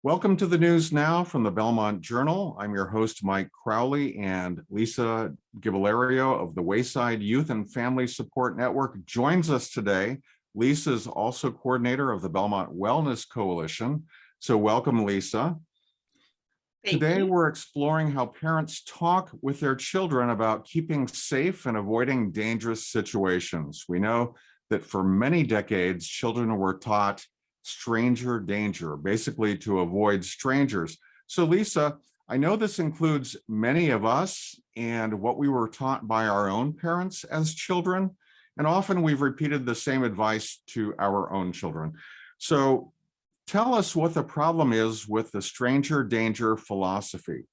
Welcome to the news now from the Belmont Journal. I'm your host, Mike Crowley, and Lisa Gibalerio of the Wayside Youth and Family Support Network joins us today. Lisa is also coordinator of the Belmont Wellness Coalition. So welcome, Lisa. Today, we're exploring how parents talk with their children about keeping safe and avoiding dangerous situations. We know that for many decades, children were taught stranger danger, basically to avoid strangers. So Lisa, I know this includes many of us and what we were taught by our own parents as children, and often we've repeated the same advice to our own children. So tell us what the problem is with the stranger danger philosophy.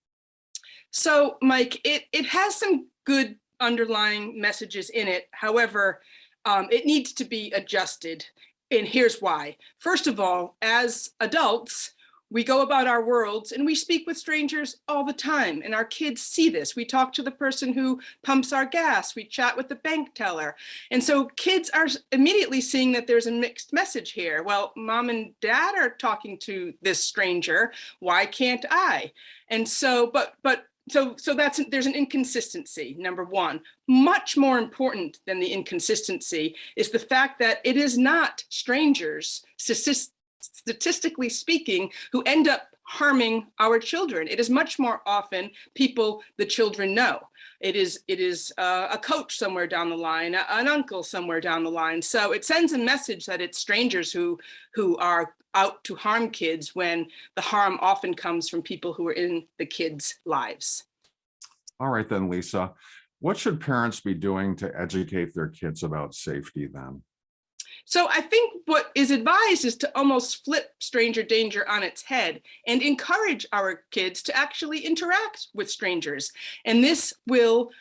So Mike, it has some good underlying messages in it. However, it needs to be adjusted. And here's why. First of all, as adults, we go about our worlds and we speak with strangers all the time. And our kids see this. We talk to the person who pumps our gas. We chat with the bank teller. And so kids are immediately seeing that there's a mixed message here. Well, mom and dad are talking to this stranger. Why can't I? And so, So there's an inconsistency, number one. Much more important than the inconsistency is the fact that it is not strangers, statistically speaking, who end up harming our children. It is much more often people the children know. It is a coach somewhere down the line, an uncle somewhere down the line. So it sends a message that it's strangers who are out to harm kids, when the harm often comes from people who are in the kids' lives. All right then, Lisa, what should parents be doing to educate their kids about safety then? So I think what is advised is to almost flip stranger danger on its head and encourage our kids to actually interact with strangers. And this will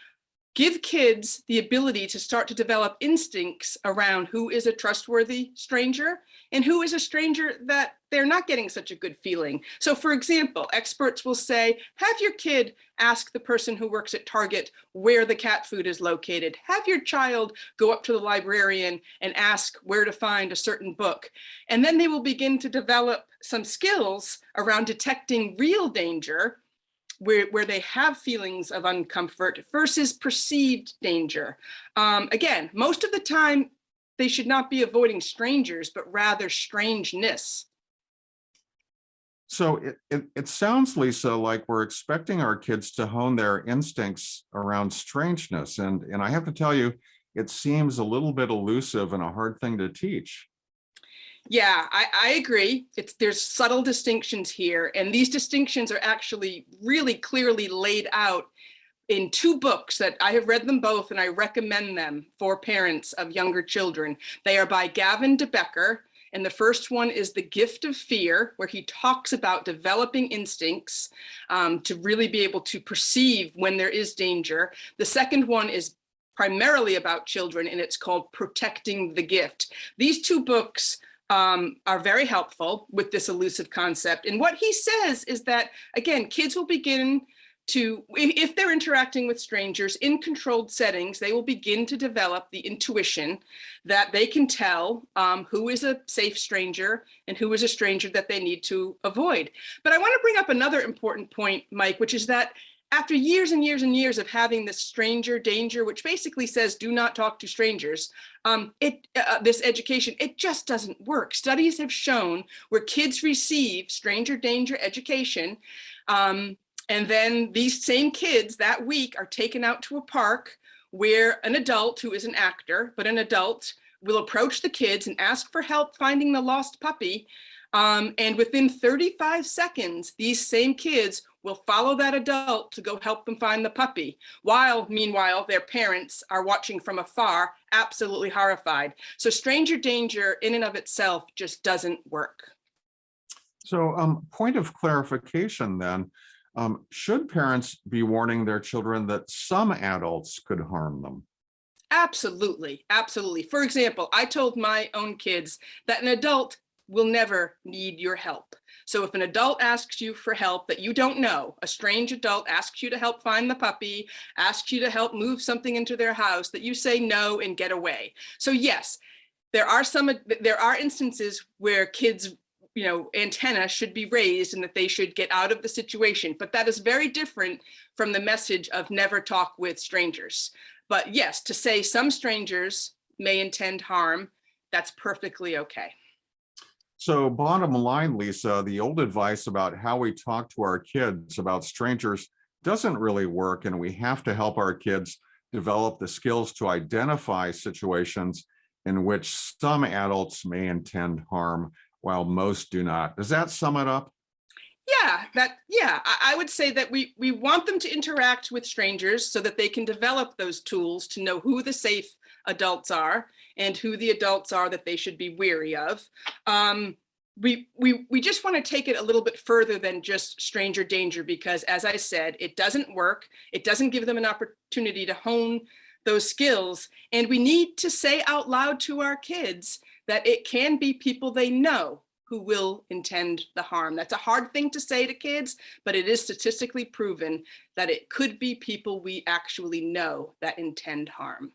give kids the ability to start to develop instincts around who is a trustworthy stranger and who is a stranger that they're not getting such a good feeling. So for example, experts will say, have your kid ask the person who works at Target where the cat food is located. Have your child go up to the librarian and ask where to find a certain book. And then they will begin to develop some skills around detecting real danger, where they have feelings of uncomfort versus perceived danger. Again, most of the time, they should not be avoiding strangers, but rather strangeness. So it sounds, Lisa, like we're expecting our kids to hone their instincts around strangeness. And I have to tell you, it seems a little bit elusive and a hard thing to teach. Yeah, I agree. There's subtle distinctions here, and these distinctions are actually really clearly laid out in two books that I have read them both, and I recommend them for parents of younger children. They are by Gavin DeBecker, and the first one is The Gift of Fear, where he talks about developing instincts to really be able to perceive when there is danger. The second one is primarily about children, and it's called Protecting the Gift. These two books are very helpful with this elusive concept. And what he says is that, again, kids will begin to, if they're interacting with strangers in controlled settings, they will begin to develop the intuition that they can tell who is a safe stranger and who is a stranger that they need to avoid. But I want to bring up another important point, Mike, which is that after years and years and years of having this stranger danger, which basically says do not talk to strangers, this education, it just doesn't work. Studies have shown where kids receive stranger danger education, and then these same kids that week are taken out to a park where an adult who is an actor, but an adult will approach the kids and ask for help finding the lost puppy. And within 35 seconds, these same kids will follow that adult to go help them find the puppy, while meanwhile their parents are watching from afar, absolutely horrified. So stranger danger in and of itself just doesn't work. So point of clarification then, should parents be warning their children that some adults could harm them? Absolutely, absolutely. For example, I told my own kids that an adult will never need your help. So if an adult asks you for help that you don't know, a strange adult asks you to help find the puppy, asks you to help move something into their house, that you say no and get away. So yes, there are instances where kids antenna should be raised and that they should get out of the situation. But that is very different from the message of never talk with strangers. But yes, to say some strangers may intend harm, that's perfectly okay. So bottom line, Lisa, the old advice about how we talk to our kids about strangers doesn't really work, and we have to help our kids develop the skills to identify situations in which some adults may intend harm while most do not. Does that sum it up? Yeah, I would say that we want them to interact with strangers so that they can develop those tools to know who the safe adults are and who the adults are that they should be wary of. We just want to take it a little bit further than just stranger danger, because as I said, it doesn't work. It doesn't give them an opportunity to hone those skills. And we need to say out loud to our kids that it can be people they know who will intend the harm. That's a hard thing to say to kids, but it is statistically proven that it could be people we actually know that intend harm.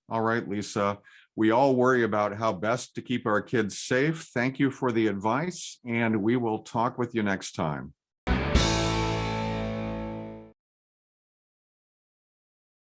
All right, Lisa. We all worry about how best to keep our kids safe. Thank you for the advice, and we will talk with you next time.